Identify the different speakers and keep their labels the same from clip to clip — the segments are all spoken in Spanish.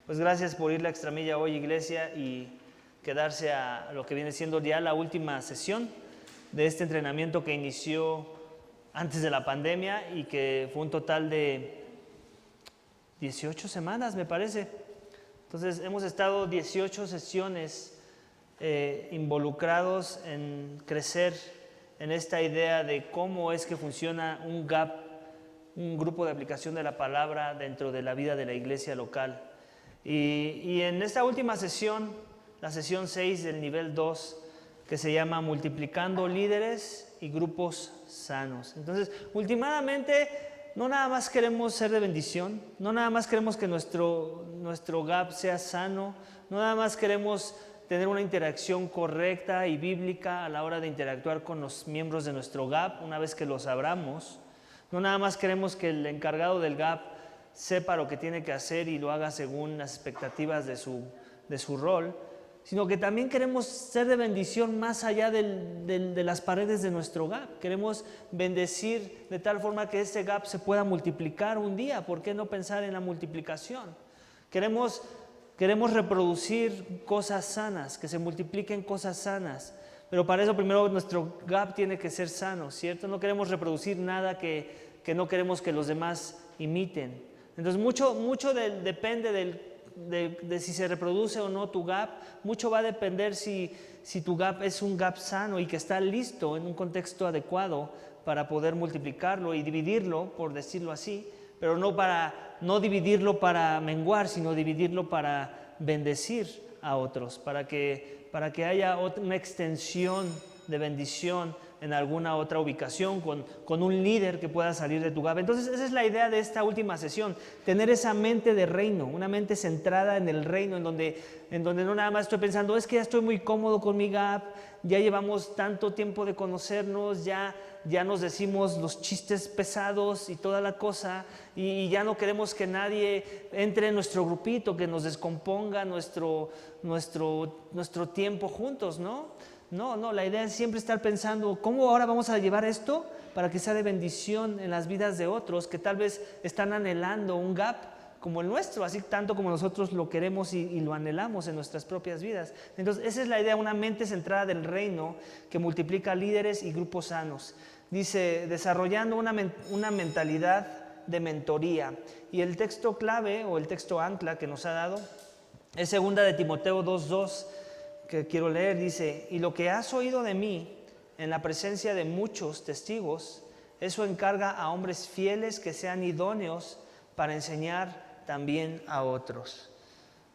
Speaker 1: Pues gracias por ir la extramilla hoy, iglesia, y quedarse a lo que viene siendo ya la última sesión de este entrenamiento que inició antes de la pandemia y que fue un total de 18 semanas, me parece. Entonces, hemos estado 18 sesiones involucrados en crecer en esta idea de cómo es que funciona un GAP, un grupo de aplicación de la palabra dentro de la vida de la iglesia local. Y en esta última sesión, la sesión 6 del nivel 2, que se llama Multiplicando líderes y grupos sanos. Entonces, últimamente, no nada más queremos ser de bendición, no nada más queremos que nuestro GAP sea sano, no nada más queremos tener una interacción correcta y bíblica a la hora de interactuar con los miembros de nuestro GAP una vez que los abramos. No nada más queremos que el encargado del GAP sepa lo que tiene que hacer y lo haga según las expectativas de su rol, sino que también queremos ser de bendición más allá de las paredes de nuestro GAP. Queremos bendecir de tal forma que ese GAP se pueda multiplicar un día. ¿Por qué no pensar en la multiplicación? Queremos reproducir cosas sanas, que se multipliquen cosas sanas. Pero para eso primero nuestro GAP tiene que ser sano, ¿cierto? No queremos reproducir nada que no queremos que los demás imiten. Entonces mucho depende de si se reproduce o no tu GAP. Mucho va a depender si tu GAP es un GAP sano y que está listo en un contexto adecuado para poder multiplicarlo y dividirlo, por decirlo así, pero no dividirlo para menguar, sino dividirlo para bendecir a otros, para que haya una extensión de bendición en alguna otra ubicación con un líder que pueda salir de tu GAP. Entonces esa es la idea de esta última sesión, tener esa mente de reino, una mente centrada en el reino, en donde no nada más estoy pensando, es que ya estoy muy cómodo con mi GAP, ya llevamos tanto tiempo de conocernos, ya nos decimos los chistes pesados y toda la cosa, y ya no queremos que nadie entre en nuestro grupito, que nos descomponga nuestro tiempo juntos, ¿no? No, la idea es siempre estar pensando, ¿cómo ahora vamos a llevar esto para que sea de bendición en las vidas de otros que tal vez están anhelando un GAP como el nuestro, así tanto como nosotros lo queremos y lo anhelamos en nuestras propias vidas? Entonces, esa es la idea, una mente centrada del reino que multiplica líderes y grupos sanos. Dice, desarrollando una mentalidad de mentoría. Y el texto clave o el texto ancla que nos ha dado es 2 de Timoteo 2:2, que quiero leer. Dice, y lo que has oído de mí en la presencia de muchos testigos, eso encarga a hombres fieles que sean idóneos para enseñar también a otros.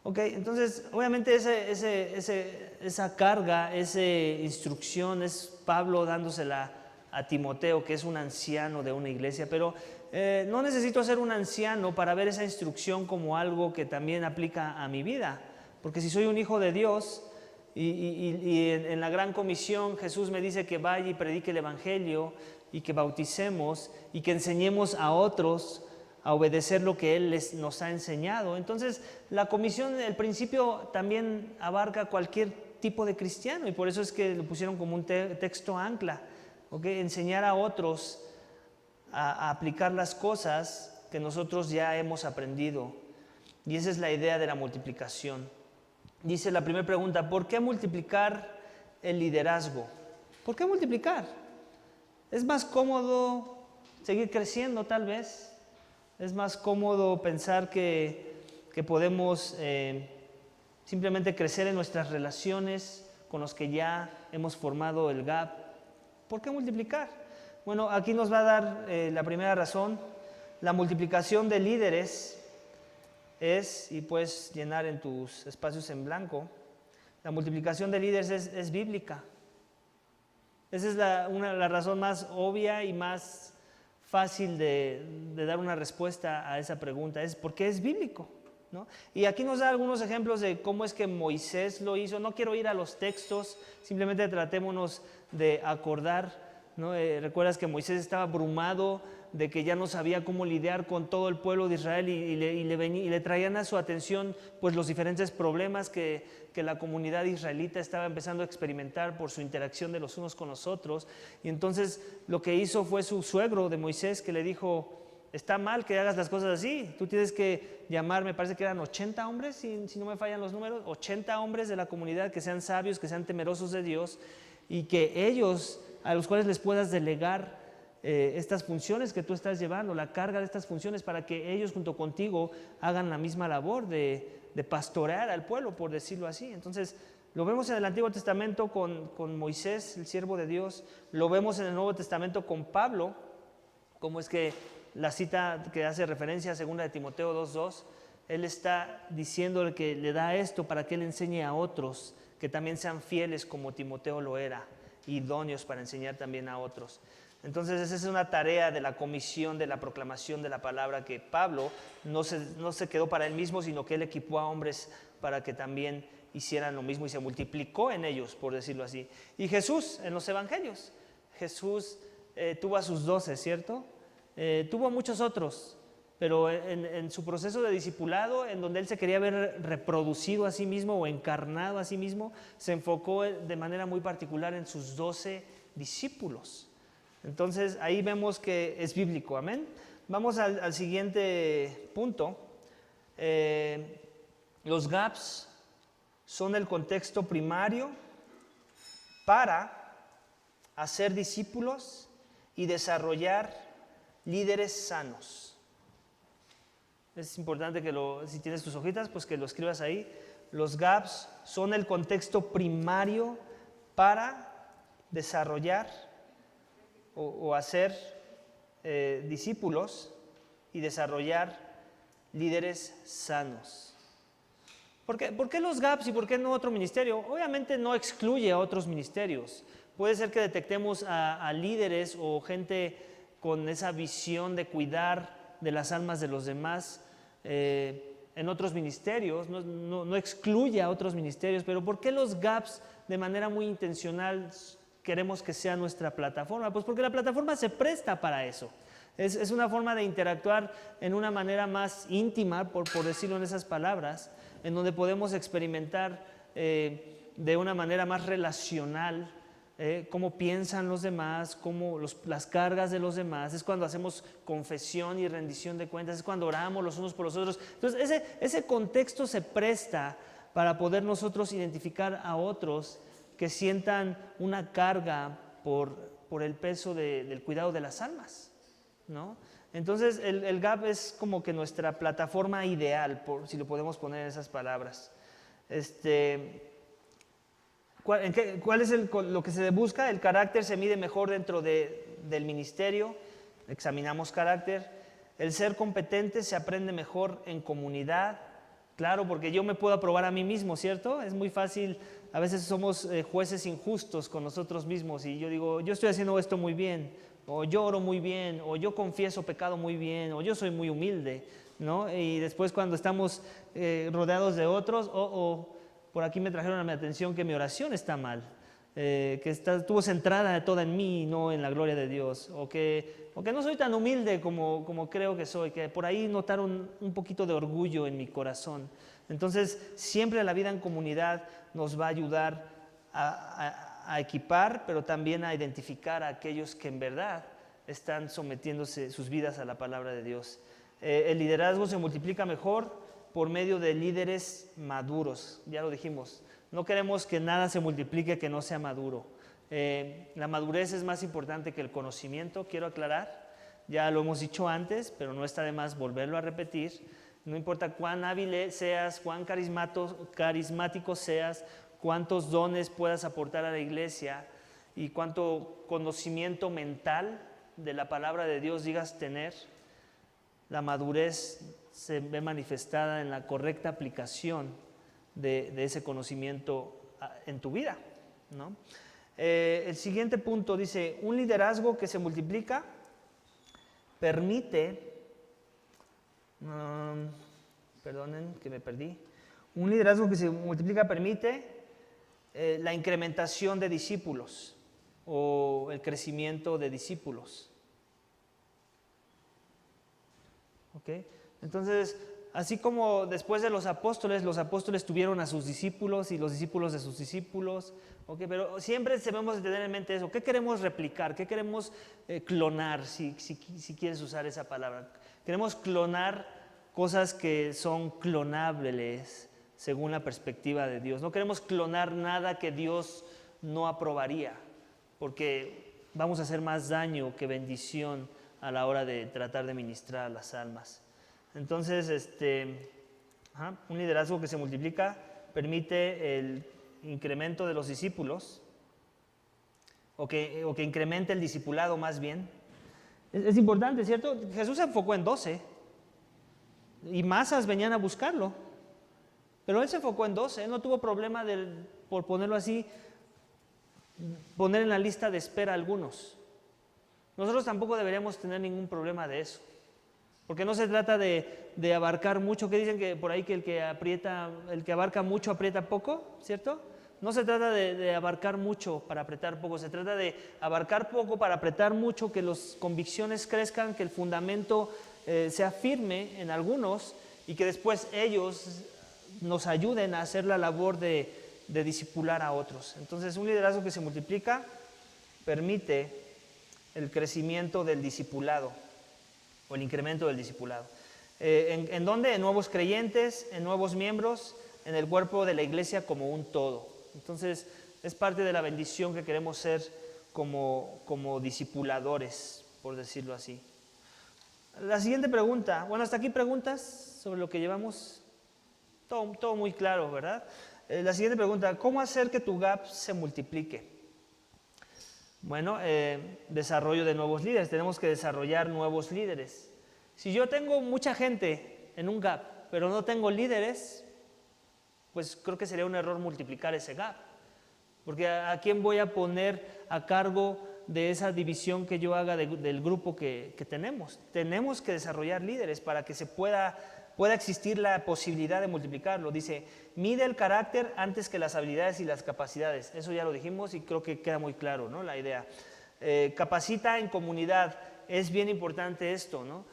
Speaker 1: Ok, entonces obviamente esa carga, esa instrucción es Pablo dándosela a Timoteo, que es un anciano de una iglesia, pero no necesito ser un anciano para ver esa instrucción como algo que también aplica a mi vida, porque si soy un hijo de Dios, y en la gran comisión Jesús me dice que vaya y predique el evangelio y que bauticemos y que enseñemos a otros a obedecer lo que Él nos ha enseñado. Entonces la comisión, el principio también abarca cualquier tipo de cristiano, y por eso es que lo pusieron como un texto ancla, ¿okay? Enseñar a otros a aplicar las cosas que nosotros ya hemos aprendido, y esa es la idea de la multiplicación. Dice la primera pregunta, ¿por qué multiplicar el liderazgo? ¿Por qué multiplicar? ¿Es más cómodo seguir creciendo tal vez? ¿Es más cómodo pensar que podemos simplemente crecer en nuestras relaciones con los que ya hemos formado el GAP? ¿Por qué multiplicar? Bueno, aquí nos va a dar la primera razón. La multiplicación de líderes es, y puedes llenar en tus espacios en blanco, la multiplicación de líderes es bíblica. Esa es la razón más obvia y más fácil de dar una respuesta a esa pregunta, es porque es bíblico, ¿no? Y aquí nos da algunos ejemplos de cómo es que Moisés lo hizo. No quiero ir a los textos, simplemente tratémonos de acordar, ¿no? Recuerdas que Moisés estaba abrumado de que ya no sabía cómo lidiar con todo el pueblo de Israel y le traían a su atención pues los diferentes problemas que la comunidad israelita estaba empezando a experimentar por su interacción de los unos con los otros. Y entonces lo que hizo fue su suegro de Moisés, que le dijo, está mal que hagas las cosas así. Tú tienes que llamar, me parece que eran 80 hombres, si no me fallan los números, 80 hombres de la comunidad que sean sabios, que sean temerosos de Dios y que ellos, a los cuales les puedas delegar estas funciones que tú estás llevando, la carga de estas funciones para que ellos junto contigo hagan la misma labor de pastorear al pueblo, por decirlo así. Entonces, lo vemos en el Antiguo Testamento con Moisés, el siervo de Dios, lo vemos en el Nuevo Testamento con Pablo, como es que la cita que hace referencia a 2 de Timoteo 2:2, él está diciéndole que le da esto para que él enseñe a otros que también sean fieles como Timoteo lo era, idóneos para enseñar también a otros. Entonces esa es una tarea de la comisión de la proclamación de la palabra, que Pablo no se quedó para él mismo, sino que él equipó a hombres para que también hicieran lo mismo y se multiplicó en ellos, por decirlo así. Y Jesús, en los evangelios, Jesús tuvo a sus 12, ¿cierto? Tuvo a muchos otros, pero en su proceso de discipulado, en donde él se quería ver reproducido a sí mismo o encarnado a sí mismo, se enfocó de manera muy particular en sus 12 discípulos. Entonces ahí vemos que es bíblico, amén. Vamos al siguiente punto. Los gaps son el contexto primario para hacer discípulos y desarrollar líderes sanos. Es importante que si tienes tus hojitas, pues que lo escribas ahí. Los gaps son el contexto primario para desarrollar o hacer discípulos y desarrollar líderes sanos. ¿Por qué los gaps y por qué no otro ministerio? Obviamente no excluye a otros ministerios. Puede ser que detectemos a líderes o gente con esa visión de cuidar de las almas de los demás en otros ministerios, no excluye a otros ministerios, pero ¿por qué los gaps de manera muy intencional queremos que sea nuestra plataforma? Pues porque la plataforma se presta para eso. Es una forma de interactuar en una manera más íntima, por decirlo en esas palabras, en donde podemos experimentar de una manera más relacional cómo piensan los demás, las cargas de los demás. Es cuando hacemos confesión y rendición de cuentas, es cuando oramos los unos por los otros. Entonces ese contexto se presta para poder nosotros identificar a otros que sientan una carga por el peso del cuidado de las almas, ¿no? Entonces el GAP es como que nuestra plataforma ideal, si lo podemos poner en esas palabras. ¿Cuál es lo que se busca? El carácter se mide mejor dentro del ministerio, examinamos carácter. El ser competente se aprende mejor en comunidad, claro, porque yo me puedo aprobar a mí mismo, ¿cierto? Es muy fácil, a veces somos jueces injustos con nosotros mismos y yo digo, yo estoy haciendo esto muy bien, o yo oro muy bien, o yo confieso pecado muy bien, o yo soy muy humilde, ¿no? Y después cuando estamos rodeados de otros, por aquí me trajeron a mi atención que mi oración está mal, que estuvo centrada toda en mí y no en la gloria de Dios, o que no soy tan humilde como creo que soy, que por ahí notaron un poquito de orgullo en mi corazón. Entonces, siempre la vida en comunidad nos va a ayudar a equipar, pero también a identificar a aquellos que en verdad están sometiéndose sus vidas a la palabra de Dios. El liderazgo se multiplica mejor por medio de líderes maduros, ya lo dijimos. No queremos que nada se multiplique que no sea maduro. La madurez es más importante que el conocimiento, quiero aclarar. Ya lo hemos dicho antes, pero no está de más volverlo a repetir. No importa cuán hábil seas, cuán carismático seas, cuántos dones puedas aportar a la iglesia y cuánto conocimiento mental de la palabra de Dios digas tener, la madurez se ve manifestada en la correcta aplicación de ese conocimiento en tu vida, ¿no? El siguiente punto dice, un liderazgo que se multiplica permite, perdonen que me perdí, un liderazgo que se multiplica permite la incrementación de discípulos o el crecimiento de discípulos. ¿Ok? Entonces, así como después de los apóstoles tuvieron a sus discípulos y los discípulos de sus discípulos, ¿okay? Pero siempre debemos de tener en mente eso. ¿Qué queremos replicar? ¿Qué queremos clonar, si quieres usar esa palabra? Queremos clonar cosas que son clonables según la perspectiva de Dios. No queremos clonar nada que Dios no aprobaría, porque vamos a hacer más daño que bendición a la hora de tratar de ministrar a las almas. Entonces, un liderazgo que se multiplica permite el incremento de los discípulos, o que incremente el discipulado más bien. Es importante, ¿cierto? Jesús se enfocó en 12 y masas venían a buscarlo, pero Él se enfocó en 12. Él no tuvo problema por ponerlo así, poner en la lista de espera a algunos. Nosotros tampoco deberíamos tener ningún problema de eso, porque no se trata de abarcar mucho. ¿Qué dicen que por ahí que el que abarca mucho aprieta poco? ¿Cierto? No se trata de abarcar mucho para apretar poco, se trata de abarcar poco para apretar mucho, que las convicciones crezcan, que el fundamento sea firme en algunos y que después ellos nos ayuden a hacer la labor de discipular a otros. Entonces, un liderazgo que se multiplica permite el crecimiento del discipulado o el incremento del discipulado. ¿En dónde? En nuevos creyentes, en nuevos miembros, en el cuerpo de la iglesia como un todo. Entonces, es parte de la bendición que queremos ser como discipuladores, por decirlo así. La siguiente pregunta, bueno, hasta aquí preguntas sobre lo que llevamos, todo muy claro, ¿verdad? La siguiente pregunta, ¿cómo hacer que tu GAP se multiplique? Bueno, desarrollo de nuevos líderes, tenemos que desarrollar nuevos líderes. Si yo tengo mucha gente en un GAP, pero no tengo líderes, pues creo que sería un error multiplicar ese GAP. Porque ¿a quién voy a poner a cargo de esa división que yo haga del grupo que tenemos? Tenemos que desarrollar líderes para que se pueda existir la posibilidad de multiplicarlo. Dice, mide el carácter antes que las habilidades y las capacidades. Eso ya lo dijimos y creo que queda muy claro, ¿no? La idea. Capacita en comunidad. Es bien importante esto, ¿no?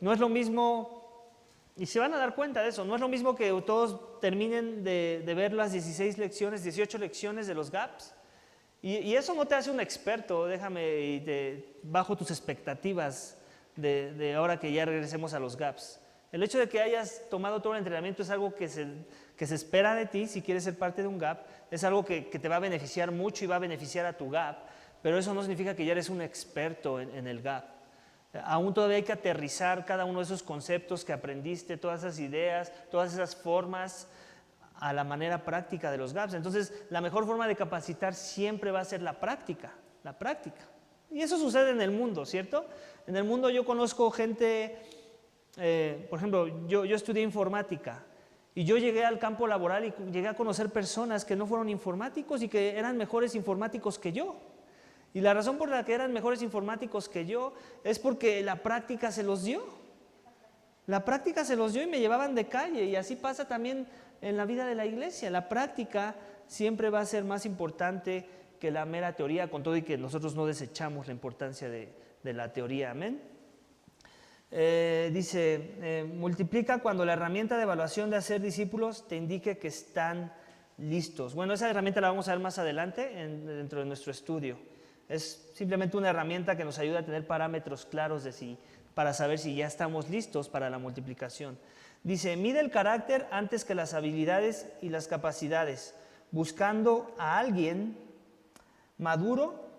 Speaker 1: No es lo mismo, y se van a dar cuenta de eso, no es lo mismo que todos terminen de ver las 18 lecciones de los GAPs. Y eso no te hace un experto, déjame, bajo tus expectativas de ahora que ya regresemos a los GAPs. El hecho de que hayas tomado todo el entrenamiento es algo que se espera de ti si quieres ser parte de un GAP, es algo que te va a beneficiar mucho y va a beneficiar a tu GAP, pero eso no significa que ya eres un experto en el GAP. Aún todavía hay que aterrizar cada uno de esos conceptos que aprendiste, todas esas ideas, todas esas formas a la manera práctica de los GAPs. Entonces, la mejor forma de capacitar siempre va a ser la práctica. Y eso sucede en el mundo, ¿cierto? En el mundo yo conozco gente, por ejemplo, yo estudié informática y yo llegué al campo laboral y llegué a conocer personas que no fueron informáticos y que eran mejores informáticos que yo. Y la razón por la que eran mejores informáticos que yo es porque la práctica se los dio. La práctica se los dio y me llevaban de calle, y así pasa también en la vida de la iglesia. La práctica siempre va a ser más importante que la mera teoría, con todo y que nosotros no desechamos la importancia de la teoría. Amén. Dice, multiplica cuando la herramienta de evaluación de hacer discípulos te indique que están listos. Bueno, esa herramienta la vamos a ver más adelante dentro de nuestro estudio. Es simplemente una herramienta que nos ayuda a tener parámetros claros para saber si ya estamos listos para la multiplicación. Dice, mide el carácter antes que las habilidades y las capacidades, buscando a alguien maduro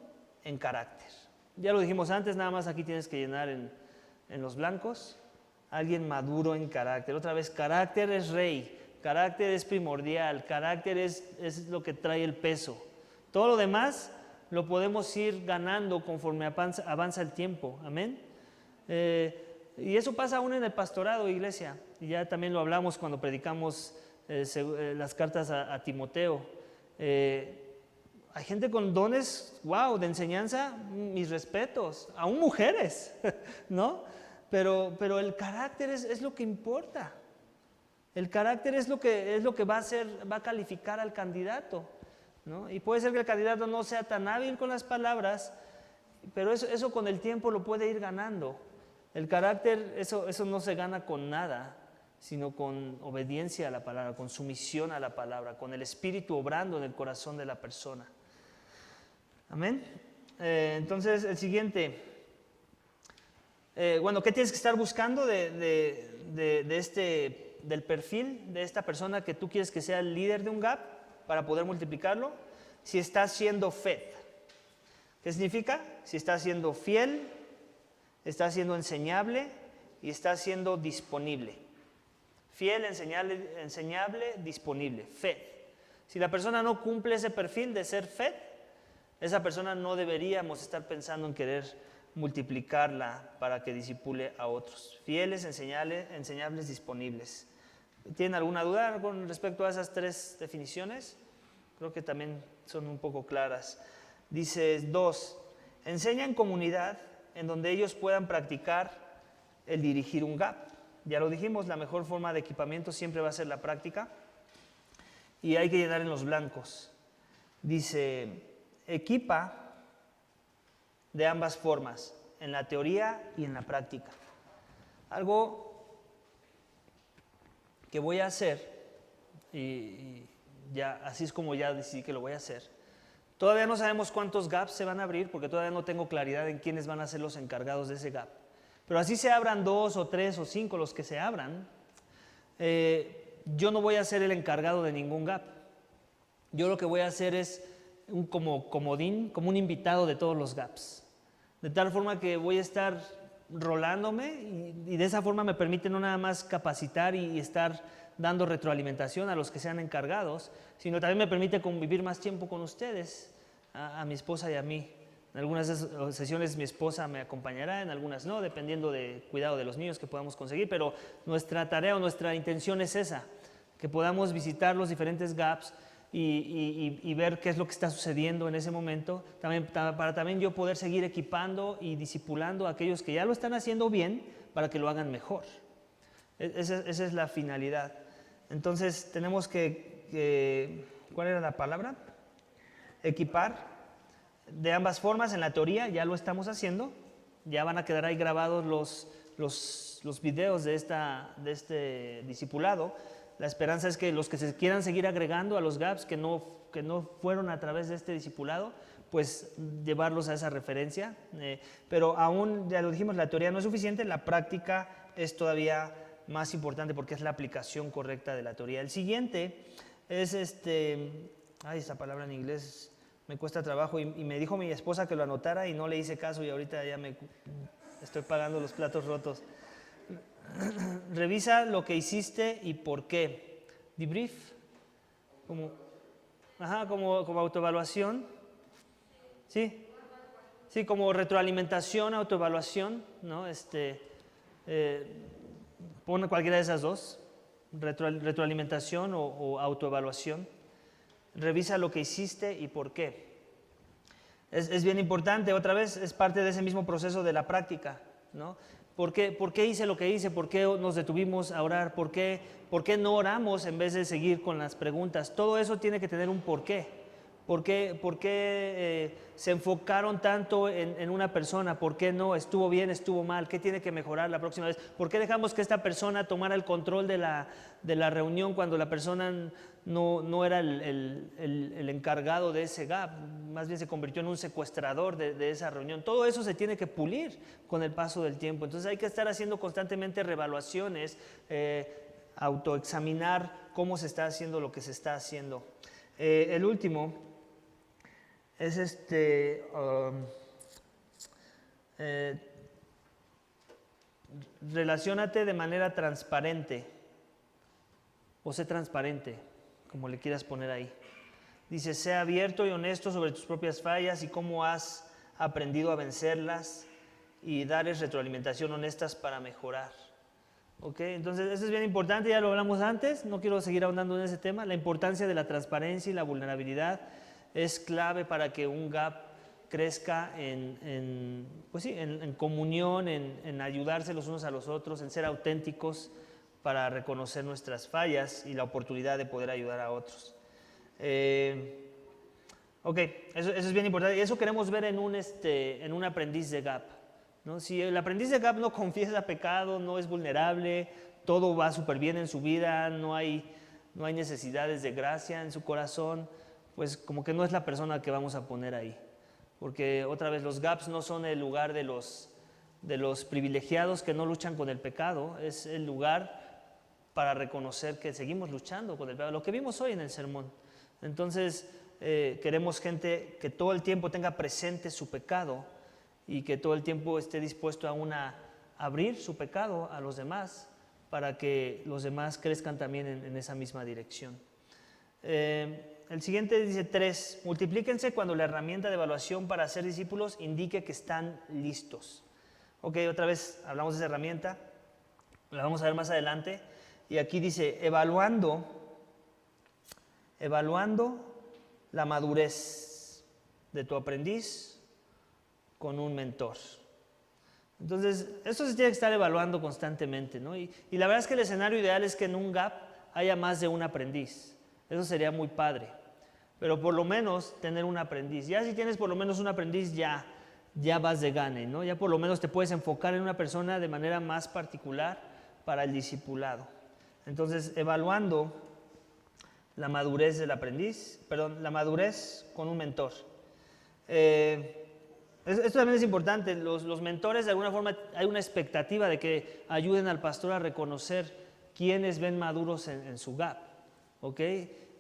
Speaker 1: en carácter. Ya lo dijimos antes, nada más aquí tienes que llenar en los blancos. Alguien maduro en carácter. Otra vez, carácter es rey, carácter es primordial, carácter es lo que trae el peso. Todo lo demás lo podemos ir ganando conforme avanza el tiempo. Amén. Y eso pasa aún en el pastorado, iglesia. Y ya también lo hablamos cuando predicamos las cartas a Timoteo. Hay gente con dones, wow, de enseñanza, mis respetos, aún mujeres, ¿no? Pero el carácter es lo que importa. El carácter es lo que va a calificar al candidato, ¿no? Y puede ser que el candidato no sea tan hábil con las palabras, pero eso con el tiempo lo puede ir ganando. El carácter, eso no se gana con nada. sino con obediencia a la palabra, con sumisión a la palabra, con el Espíritu obrando en el corazón de la persona. Amén. Entonces, el siguiente. ¿Qué tienes que estar buscando del perfil de esta persona que tú quieres que sea el líder de un GAP para poder multiplicarlo? Si está siendo fed. ¿Qué significa? Si está siendo fiel, está siendo enseñable y está siendo disponible. Fiel, enseñable, disponible. Fed. Si la persona no cumple ese perfil de ser fed, esa persona no deberíamos estar pensando en querer multiplicarla para que disipule a otros. Fieles, enseñables, disponibles. ¿Tienen alguna duda con respecto a esas tres definiciones? Creo que también son un poco claras. Dice 2, enseña en comunidad en donde ellos puedan practicar el dirigir un GAP. Ya lo dijimos, la mejor forma de equipamiento siempre va a ser la práctica y hay que llenar en los blancos. Dice, equipa de ambas formas, en la teoría y en la práctica. Algo que voy a hacer, y ya así es como ya decidí que lo voy a hacer. Todavía no sabemos cuántos gaps se van a abrir, porque todavía no tengo claridad en quiénes van a ser los encargados de ese gap. Pero así se abran 2 o 3 o 5 los que se abran, yo no voy a ser el encargado de ningún gap. Yo lo que voy a hacer es como comodín, como un invitado de todos los gaps. De tal forma que voy a estar rolándome y de esa forma me permite no nada más capacitar y estar dando retroalimentación a los que sean encargados, sino también me permite convivir más tiempo con ustedes, a mi esposa y a mí. En algunas sesiones mi esposa me acompañará, en algunas no, dependiendo del cuidado de los niños que podamos conseguir, pero nuestra tarea o nuestra intención es esa, que podamos visitar los diferentes gaps y ver qué es lo que está sucediendo en ese momento, para también yo poder seguir equipando y discipulando a aquellos que ya lo están haciendo bien para que lo hagan mejor. Esa es la finalidad. Entonces tenemos que ¿cuál era la palabra? Equipar de ambas formas. En la teoría ya lo estamos haciendo, ya van a quedar ahí grabados los videos de este discipulado. La esperanza es que los que se quieran seguir agregando a los gaps que no fueron a través de este discipulado, pues llevarlos a esa referencia. Pero aún, ya lo dijimos, la teoría no es suficiente, la práctica es todavía más importante porque es la aplicación correcta de la teoría. El siguiente es esa palabra en inglés me cuesta trabajo y me dijo mi esposa que lo anotara y no le hice caso y ahorita ya me estoy pagando los platos rotos. Revisa lo que hiciste y por qué. Debrief, como autoevaluación. Sí, como retroalimentación, autoevaluación, ¿no? Pon cualquiera de esas dos, retroalimentación o autoevaluación. Revisa lo que hiciste y por qué. Es bien importante, otra vez, es parte de ese mismo proceso de la práctica, ¿no? ¿Por qué hice lo que hice? ¿Por qué nos detuvimos a orar? ¿Por qué no oramos en vez de seguir con las preguntas? Todo eso tiene que tener un porqué. ¿Por qué se enfocaron tanto en una persona? ¿Por qué no? ¿Estuvo bien? ¿Estuvo mal? ¿Qué tiene que mejorar la próxima vez? ¿Por qué dejamos que esta persona tomara el control de la reunión cuando la persona no era el encargado de ese gap? Más bien se convirtió en un secuestrador de esa reunión. Todo eso se tiene que pulir con el paso del tiempo. Entonces hay que estar haciendo constantemente reevaluaciones, autoexaminar cómo se está haciendo lo que se está haciendo. El último es relaciónate de manera transparente o sé transparente, como le quieras poner ahí. Dice, sea abierto y honesto sobre tus propias fallas y cómo has aprendido a vencerlas y darles retroalimentación honestas para mejorar. ¿Ok? Entonces, eso es bien importante, ya lo hablamos antes, no quiero seguir ahondando en ese tema. La importancia de la transparencia y la vulnerabilidad es clave para que un GAP crezca en comunión, en ayudarse los unos a los otros, en ser auténticos para reconocer nuestras fallas y la oportunidad de poder ayudar a otros. Eso es bien importante y eso queremos ver en un aprendiz de GAP, ¿no? Si el aprendiz de GAP no confiesa pecado, no es vulnerable, todo va súper bien en su vida, no hay necesidades de gracia en su corazón, pues como que no es la persona que vamos a poner ahí. Porque otra vez, los gaps no son el lugar de los privilegiados que no luchan con el pecado, es el lugar para reconocer que seguimos luchando con el pecado, lo que vimos hoy en el sermón. Entonces, queremos gente que todo el tiempo tenga presente su pecado y que todo el tiempo esté dispuesto a abrir su pecado a los demás para que los demás crezcan también en esa misma dirección. El siguiente dice 3, multiplíquense cuando la herramienta de evaluación para ser discípulos indique que están listos. Ok, otra vez hablamos de esa herramienta, la vamos a ver más adelante, y aquí dice, evaluando la madurez de tu aprendiz con un mentor. Entonces, esto se tiene que estar evaluando constantemente, ¿no? Y la verdad es que el escenario ideal es que en un GAP haya más de un aprendiz. Eso sería muy padre. Pero por lo menos tener un aprendiz. Ya si tienes por lo menos un aprendiz, ya vas de gane, ¿no? Ya por lo menos te puedes enfocar en una persona de manera más particular para el discipulado. Entonces, evaluando la madurez del aprendiz, la madurez con un mentor. Esto también es importante. Los mentores, de alguna forma, hay una expectativa de que ayuden al pastor a reconocer quiénes ven maduros en su GAP, ¿ok?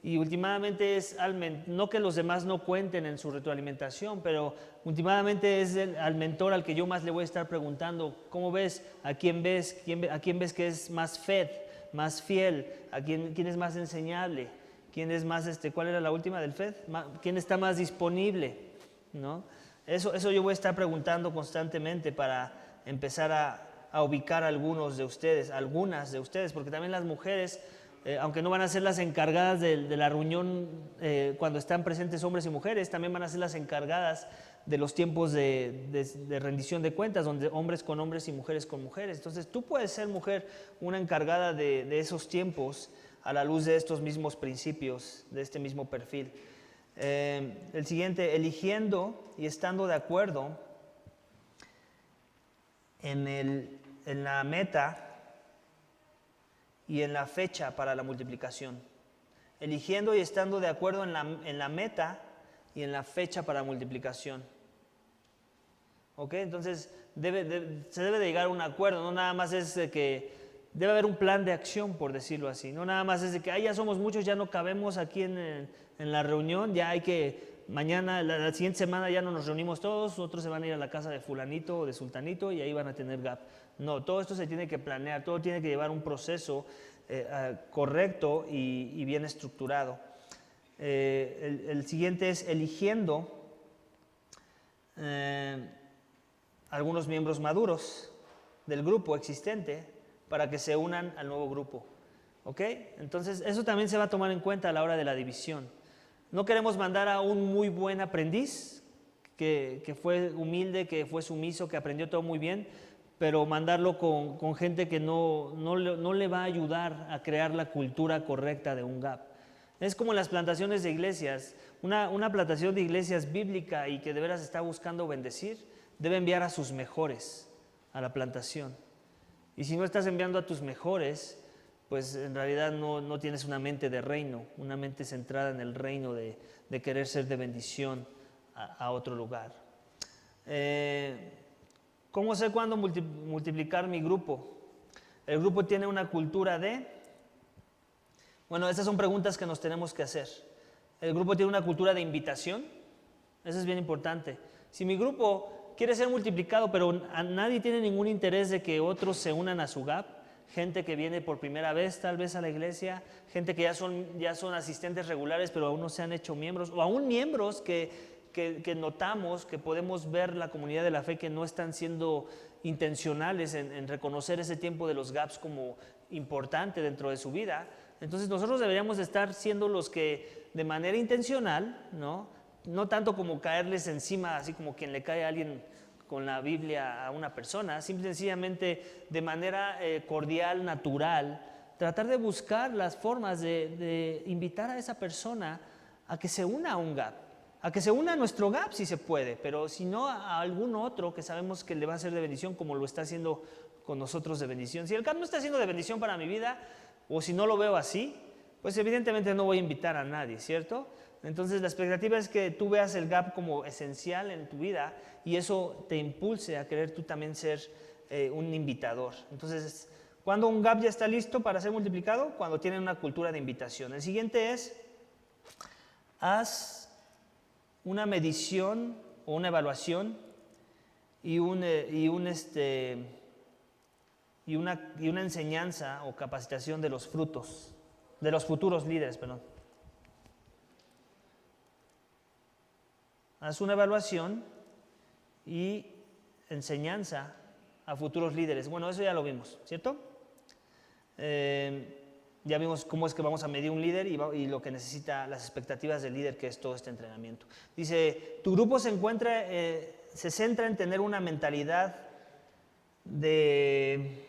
Speaker 1: Y últimamente es no que los demás no cuenten en su retroalimentación, pero últimamente es al mentor al que yo más le voy a estar preguntando, ¿cómo ves? ¿A quién ves que es más más fiel? ¿A quién es más enseñable? ¿Quién es más, cuál era la última del FED? ¿Quién está más disponible? ¿No? Eso yo voy a estar preguntando constantemente para empezar a ubicar a algunas de ustedes, porque también las mujeres, aunque no van a ser las encargadas de la reunión cuando están presentes hombres y mujeres, también van a ser las encargadas de los tiempos de rendición de cuentas, donde hombres con hombres y mujeres con mujeres. Entonces tú puedes ser, mujer, una encargada de esos tiempos a la luz de estos mismos principios, de este mismo perfil. El siguiente, eligiendo y estando de acuerdo en la meta y en la fecha para la multiplicación. Eligiendo y estando de acuerdo en la meta y en la fecha para la multiplicación. ¿Ok? Entonces, se debe de llegar a un acuerdo, no nada más es de que debe haber un plan de acción, por decirlo así. No nada más es de que ya somos muchos, ya no cabemos aquí en la reunión, ya hay que, mañana, la siguiente semana ya no nos reunimos todos, otros se van a ir a la casa de fulanito o de sultanito y ahí van a tener GAP. No, todo esto se tiene que planear, todo tiene que llevar un proceso correcto y bien estructurado. El siguiente es eligiendo algunos miembros maduros del grupo existente para que se unan al nuevo grupo. ¿Ok? Entonces, eso también se va a tomar en cuenta a la hora de la división. No queremos mandar a un muy buen aprendiz que fue humilde, que fue sumiso, que aprendió todo muy bien, pero mandarlo con gente que no le va a ayudar a crear la cultura correcta de un GAP. Es como las plantaciones de iglesias. Una plantación de iglesias bíblica y que de veras está buscando bendecir, debe enviar a sus mejores a la plantación. Y si no estás enviando a tus mejores, pues en realidad no tienes una mente de reino, una mente centrada en el reino de querer ser de bendición a otro lugar. ¿Cómo sé cuándo multiplicar mi grupo? El grupo tiene una cultura Bueno, estas son preguntas que nos tenemos que hacer. El grupo tiene una cultura de invitación. Eso es bien importante. Si mi grupo quiere ser multiplicado, pero nadie tiene ningún interés de que otros se unan a su GAP, gente que viene por primera vez tal vez a la iglesia, gente que ya son asistentes regulares pero aún no se han hecho miembros, o aún miembros que notamos, que podemos ver la comunidad de la fe que no están siendo intencionales en reconocer ese tiempo de los gaps como importante dentro de su vida. Entonces nosotros deberíamos estar siendo los que de manera intencional, no tanto como caerles encima, así como quien le cae a alguien con la Biblia a una persona, simple y sencillamente de manera cordial, natural, tratar de buscar las formas de invitar a esa persona a que se una a un GAP, a que se una a nuestro GAP si se puede, pero si no a algún otro que sabemos que le va a ser de bendición como lo está haciendo con nosotros de bendición. Si el gap no está siendo de bendición para mi vida, o si no lo veo así, pues evidentemente no voy a invitar a nadie, ¿cierto? Entonces la expectativa es que tú veas el gap como esencial en tu vida y eso te impulse a querer tú también ser un invitador. Entonces, ¿cuándo un gap ya está listo para ser multiplicado? Cuando tienen una cultura de invitación. El siguiente es, haz una medición o una evaluación y una enseñanza o capacitación de los frutos, de los futuros líderes, perdón. Haz una evaluación y enseñanza a futuros líderes. Bueno, eso ya lo vimos, ¿cierto? Ya vimos cómo es que vamos a medir un líder y lo que necesita, las expectativas del líder, que es todo este entrenamiento. Dice, tu grupo se centra en tener una mentalidad de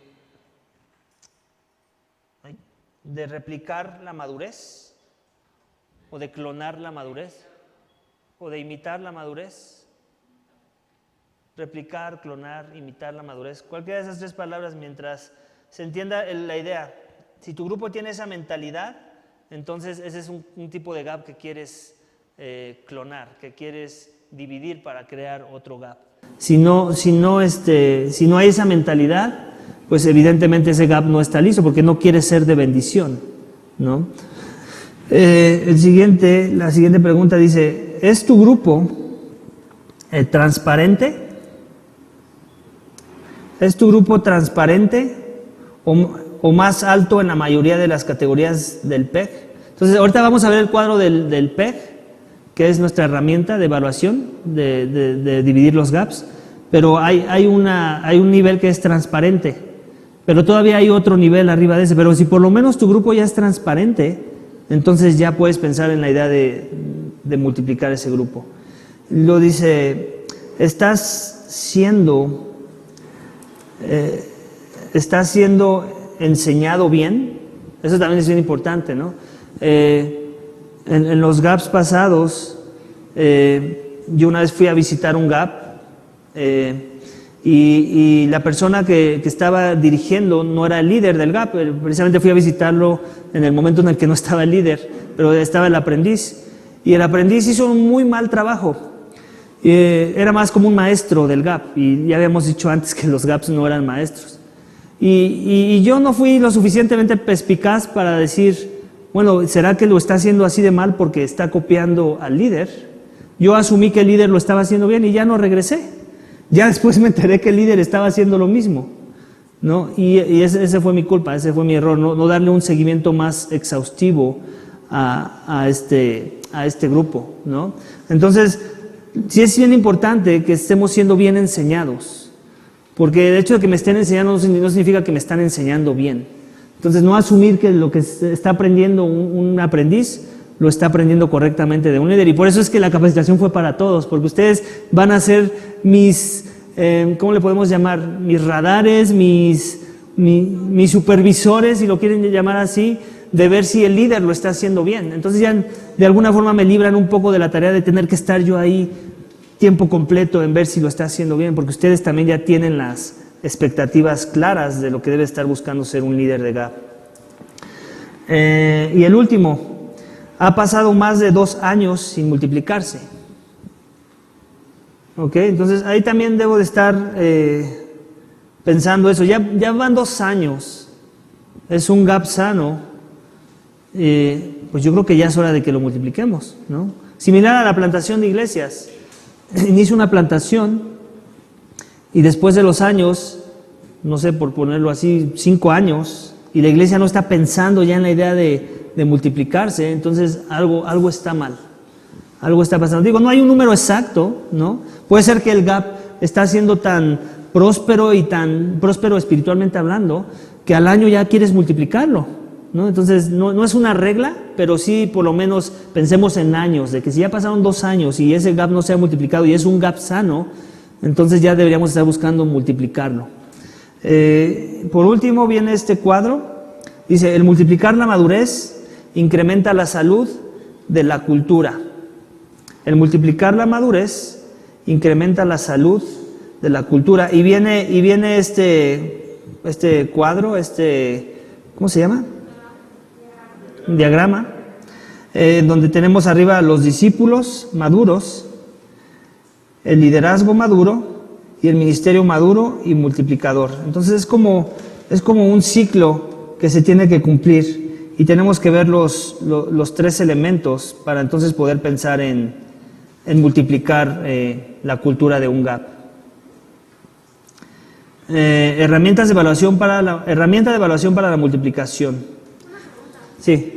Speaker 1: replicar la madurez, o de clonar la madurez, o de imitar la madurez. Replicar, clonar, imitar la madurez. Cualquiera de esas tres palabras, mientras se entienda la idea. Si tu grupo tiene esa mentalidad, entonces ese es un tipo de gap que quieres clonar, que quieres dividir para crear otro gap. Si no hay esa mentalidad, pues evidentemente ese gap no está listo porque no quiere ser de bendición, ¿no? La siguiente pregunta dice, ¿es tu grupo transparente? ¿Es tu grupo transparente o más alto en la mayoría de las categorías del PEG? Entonces, ahorita vamos a ver el cuadro del PEG, que es nuestra herramienta de evaluación, de dividir los gaps, pero hay un nivel que es transparente, pero todavía hay otro nivel arriba de ese, pero si por lo menos tu grupo ya es transparente, entonces ya puedes pensar en la idea de multiplicar ese grupo. Lo dice, ¿estás siendo enseñado bien? Eso también es bien importante, ¿no? En los gaps pasados, yo una vez fui a visitar un gap y la persona que estaba dirigiendo no era el líder del gap. Precisamente fui a visitarlo en el momento en el que no estaba el líder, pero estaba el aprendiz, y el aprendiz hizo un muy mal trabajo. Era más como un maestro del gap, y ya habíamos dicho antes que los gaps no eran maestros. Y yo no fui lo suficientemente perspicaz para decir, bueno, ¿será que lo está haciendo así de mal porque está copiando al líder? Yo asumí que el líder lo estaba haciendo bien y ya no regresé. Ya después me enteré que el líder estaba haciendo lo mismo, ¿no? Y ese fue mi culpa, ese fue mi error, no darle un seguimiento más exhaustivo a este grupo, ¿no? Entonces, sí es bien importante que estemos siendo bien enseñados, porque el hecho de que me estén enseñando no significa que me están enseñando bien. Entonces, no asumir que lo que está aprendiendo un aprendiz lo está aprendiendo correctamente de un líder. Y por eso es que la capacitación fue para todos, porque ustedes van a ser mis, ¿cómo le podemos llamar? Mis radares, mis supervisores, si lo quieren llamar así, de ver si el líder lo está haciendo bien. Entonces ya de alguna forma me libran un poco de la tarea de tener que estar yo ahí tiempo completo en ver si lo está haciendo bien, porque ustedes también ya tienen las expectativas claras de lo que debe estar buscando ser un líder de GAP. Y el último, ha pasado más de 2 años sin multiplicarse. ¿Ok? Entonces ahí también debo de estar pensando eso. Ya van 2 años, es un GAP sano, pues yo creo que ya es hora de que lo multipliquemos, ¿no? Similar a la plantación de iglesias. Inicio una plantación y después de los años, no sé, por ponerlo así, 5 años, y la iglesia no está pensando ya en la idea de multiplicarse, entonces algo está mal, algo está pasando. Digo, no hay un número exacto, ¿no? Puede ser que el GAP está siendo tan próspero y tan próspero espiritualmente hablando, que al año ya quieres multiplicarlo, ¿no? Entonces no es una regla, pero sí por lo menos pensemos en años, de que si ya pasaron 2 años y ese GAP no se ha multiplicado y es un GAP sano, entonces ya deberíamos estar buscando multiplicarlo. Por último viene este cuadro, dice, el multiplicar la madurez incrementa la salud de la cultura. El multiplicar la madurez incrementa la salud de la cultura. Y viene cuadro, ¿cómo se llama? Un diagrama, donde tenemos arriba los discípulos maduros, el liderazgo maduro y el ministerio maduro y multiplicador. Entonces es como un ciclo que se tiene que cumplir y tenemos que ver los tres elementos para entonces poder pensar en multiplicar la cultura de un GAP. Herramienta de evaluación para la multiplicación.
Speaker 2: Una pregunta.
Speaker 1: Sí.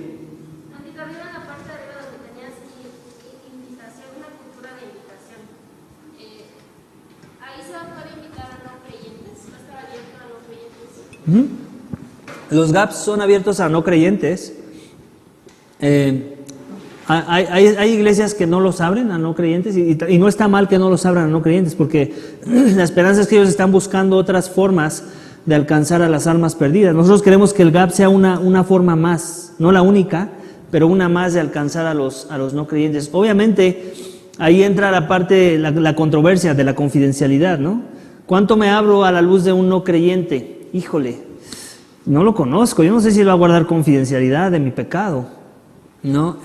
Speaker 2: Arriba en la parte de arriba donde tenías invitación, una cultura de invitación. Ahí se va a poder invitar a no creyentes, va a estar abierto a no creyentes.
Speaker 1: Los GAPs son abiertos a no creyentes. Hay iglesias que no los abren a no creyentes y no está mal que no los abran a no creyentes, porque la esperanza es que ellos están buscando otras formas de alcanzar a las almas perdidas. Nosotros queremos que el GAP sea una forma más, no la única, pero una más de alcanzar a los no creyentes. Obviamente ahí entra la controversia de la confidencialidad, ¿no? ¿Cuánto me abro a la luz de un no creyente? Híjole, no lo conozco, yo no sé si él va a guardar confidencialidad de mi pecado, ¿no?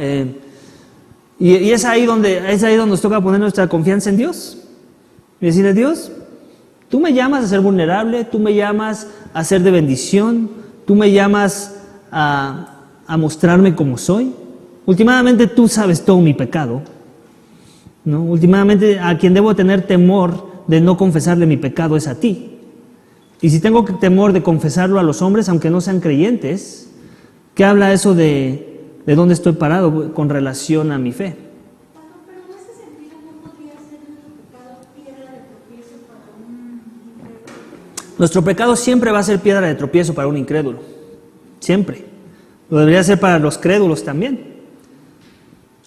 Speaker 1: Y es ahí donde nos toca poner nuestra confianza en Dios y decirle: Dios, tú me llamas a ser vulnerable, tú me llamas a ser de bendición, tú me llamas a mostrarme como soy. Últimamente tú sabes todo mi pecado, ¿no? Últimamente a quien debo tener temor de no confesarle mi pecado es a ti. Y si tengo temor de confesarlo a los hombres, aunque no sean creyentes, ¿qué habla eso de dónde estoy parado con relación a mi fe?
Speaker 3: Pero en ese sentido, ¿no podría ser nuestro pecado piedra de tropiezo para un incrédulo?
Speaker 1: Nuestro pecado siempre va a ser piedra de tropiezo para un incrédulo. Siempre. Lo debería ser para los crédulos también.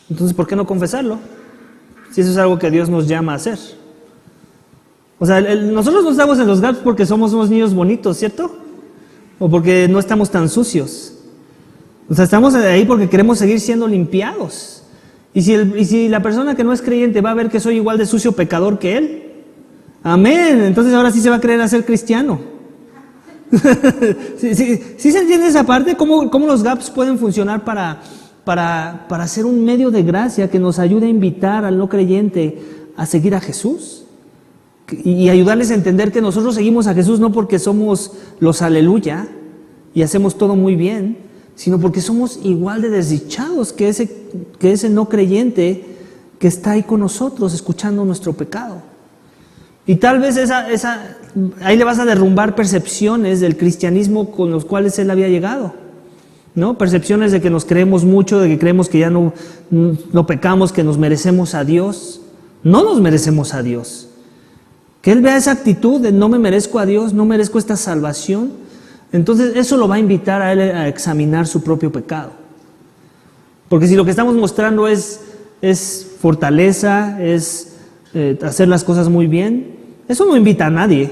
Speaker 1: Entonces, ¿por qué no confesarlo? Si eso es algo que Dios nos llama a hacer. O sea, nosotros no estamos en los GAPs porque somos unos niños bonitos, ¿cierto? O porque no estamos tan sucios. O sea, estamos ahí porque queremos seguir siendo limpiados. Y si la persona que no es creyente va a ver que soy igual de sucio pecador que él, amén, entonces ahora sí se va a creer a ser cristiano. ¿Sí se entiende esa parte? ¿Cómo los GAPs pueden funcionar para ser un medio de gracia que nos ayude a invitar al no creyente a seguir a Jesús? Y ayudarles a entender que nosotros seguimos a Jesús no porque somos los aleluya y hacemos todo muy bien, sino porque somos igual de desdichados que ese no creyente que está ahí con nosotros escuchando nuestro pecado. Y tal vez ahí le vas a derrumbar percepciones del cristianismo con los cuales él había llegado, ¿no? Percepciones de que nos creemos mucho, de que creemos que ya no pecamos, que nos merecemos a Dios. No nos merecemos a Dios. Que él vea esa actitud de no me merezco a Dios, no merezco esta salvación. Entonces eso lo va a invitar a él a examinar su propio pecado. Porque si lo que estamos mostrando es fortaleza, es hacer las cosas muy bien, eso no invita a nadie.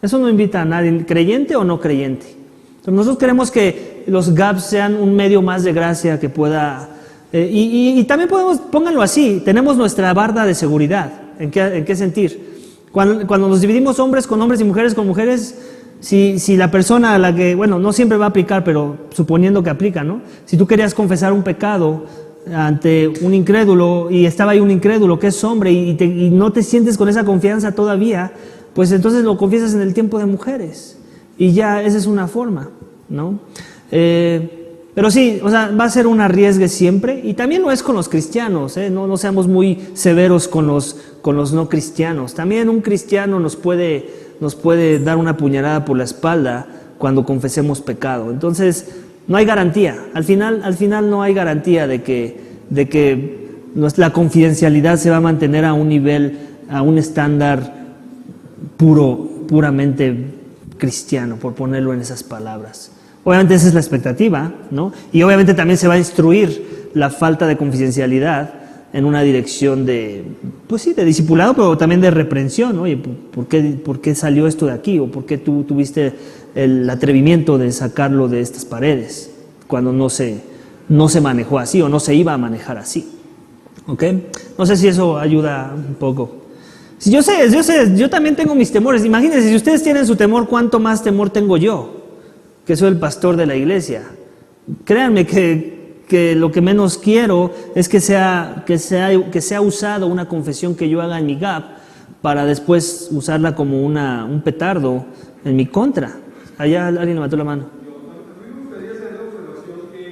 Speaker 1: Eso no invita a nadie, creyente o no creyente. Entonces nosotros queremos que los GAPs sean un medio más de gracia que pueda... y también pónganlo así, tenemos nuestra barda de seguridad. ¿En qué sentir? Cuando nos dividimos hombres con hombres y mujeres con mujeres, si la persona a la que, bueno, no siempre va a aplicar, pero suponiendo que aplica, ¿no? Si tú querías confesar un pecado ante un incrédulo y estaba ahí un incrédulo que es hombre y no te sientes con esa confianza todavía, pues entonces lo confiesas en el tiempo de mujeres y ya esa es una forma, ¿no? Pero sí, o sea, va a ser un arriesgue siempre y también no es con los cristianos, no seamos muy severos con los no cristianos. También un cristiano nos puede dar una puñalada por la espalda cuando confesemos pecado. Entonces, no hay garantía. Al final no hay garantía de que la confidencialidad se va a mantener a un nivel, a un estándar puramente cristiano, por ponerlo en esas palabras. Obviamente esa es la expectativa, ¿no? Y obviamente también se va a instruir la falta de confidencialidad en una dirección de discipulado, pero también de reprensión, ¿no? Oye, ¿por qué salió esto de aquí? ¿O por qué tú tuviste el atrevimiento de sacarlo de estas paredes cuando no se manejó así o no se iba a manejar así? ¿Ok? No sé si eso ayuda un poco. Si yo sé, yo también tengo mis temores. Imagínense, si ustedes tienen su temor, ¿cuánto más temor tengo yo, que soy el pastor de la iglesia? Créanme que lo que menos quiero es que sea usado una confesión que yo haga en mi GAP para después usarla como un petardo en mi contra. Allá alguien levantó la mano.
Speaker 4: A mí me gustaría hacer la observación sí,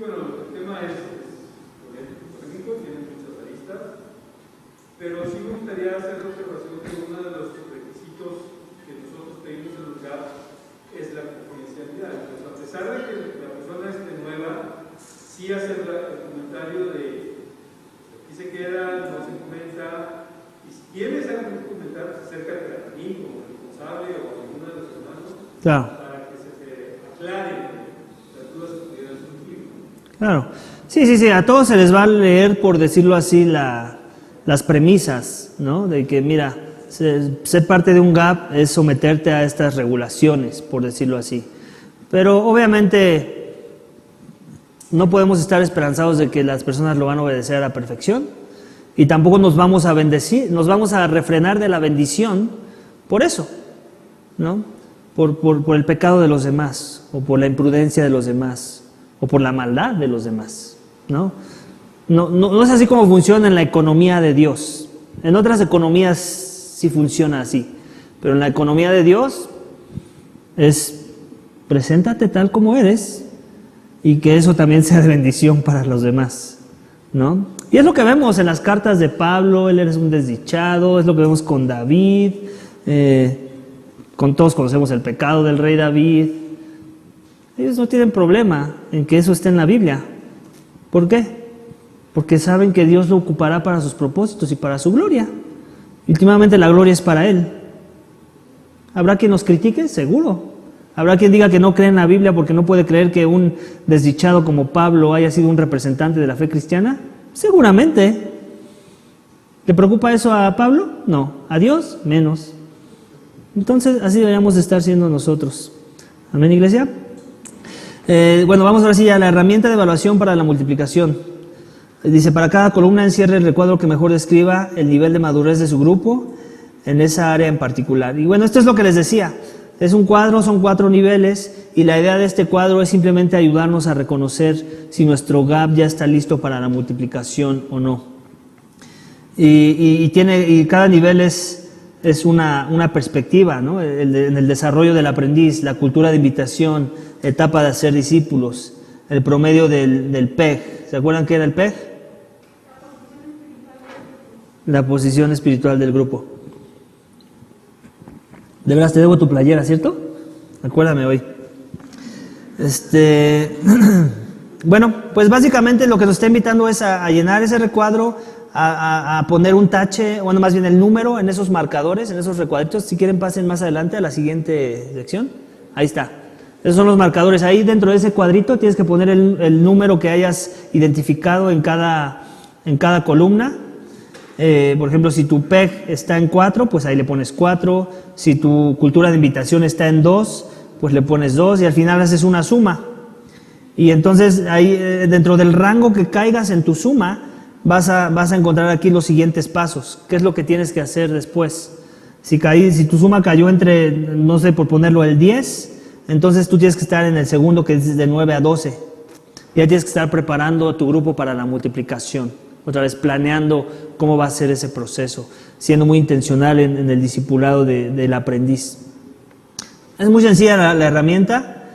Speaker 4: bueno, el tema es polémico, tiene muchas aristas, pero sí me gustaría hacer la observación que uno de los requisitos que nosotros pedimos en los GAP es la confidencialidad. Entonces, a pesar de que la persona esté nueva, sí hacer el comentario de aquí se queda, no se comenta, y si tienes algo que comentar, pues acércate a mí como responsable o a alguno de los hermanos,
Speaker 1: Claro.
Speaker 4: para que se te aclaren las dudas que pudieran surgir.
Speaker 1: Claro. Sí, a todos se les va a leer, por decirlo así, las premisas, ¿no? De que, mira, ser parte de un GAP es someterte a estas regulaciones, por decirlo así. Pero obviamente no podemos estar esperanzados de que las personas lo van a obedecer a la perfección, y tampoco nos vamos a bendecir, nos vamos a refrenar de la bendición por eso, ¿no? Por el pecado de los demás, o por la imprudencia de los demás, o por la maldad de los demás, ¿no? No es así como funciona en la economía de Dios. En otras economías sí funciona así, pero en la economía de Dios es preséntate tal como eres y que eso también sea de bendición para los demás, ¿no? Y es lo que vemos en las cartas de Pablo. Él es un desdichado, es lo que vemos con David, con todos conocemos el pecado del rey David. Ellos no tienen problema en que eso esté en la Biblia. ¿Por qué? Porque saben que Dios lo ocupará para sus propósitos y para su gloria. Últimamente la gloria es para Él. ¿Habrá quien nos critique? Seguro. ¿Habrá quien diga que no cree en la Biblia porque no puede creer que un desdichado como Pablo haya sido un representante de la fe cristiana? Seguramente. ¿Le preocupa eso a Pablo? No. ¿A Dios? Menos. Entonces, así deberíamos estar siendo nosotros. ¿Amén, iglesia? Bueno, vamos ahora sí a la herramienta de evaluación para la multiplicación. Dice, para cada columna encierre el recuadro que mejor describa el nivel de madurez de su grupo en esa área en particular. Y bueno, esto es lo que les decía. Es un cuadro, son 4 niveles, y la idea de este cuadro es simplemente ayudarnos a reconocer si nuestro GAP ya está listo para la multiplicación o no. Y cada nivel es una perspectiva, ¿no? En el desarrollo del aprendiz, la cultura de invitación, etapa de hacer discípulos, el promedio del PEG. ¿Se acuerdan qué era el PEG? La posición espiritual del grupo. De veras te debo tu playera, ¿cierto? Acuérdame hoy. Bueno, pues básicamente lo que nos está invitando es a llenar ese recuadro, a poner un tache, bueno, más bien el número en esos marcadores, en esos recuadritos. Si quieren pasen más adelante a la siguiente sección. Ahí está. Esos son los marcadores. Ahí dentro de ese cuadrito tienes que poner el número que hayas identificado en cada columna. Por ejemplo, si tu PEG está en 4, pues ahí le pones 4. Si tu cultura de invitación está en 2, pues le pones 2 y al final haces una suma. Y entonces ahí dentro del rango que caigas en tu suma vas a encontrar aquí los siguientes pasos. ¿Qué es lo que tienes que hacer después? Si tu suma cayó entre, no sé, por ponerlo el 10, entonces tú tienes que estar en el segundo, que es de 9 a 12. Ya tienes que estar preparando tu grupo para la multiplicación. Otra vez planeando cómo va a ser ese proceso, siendo muy intencional en el discipulado del aprendiz. Es muy sencilla la herramienta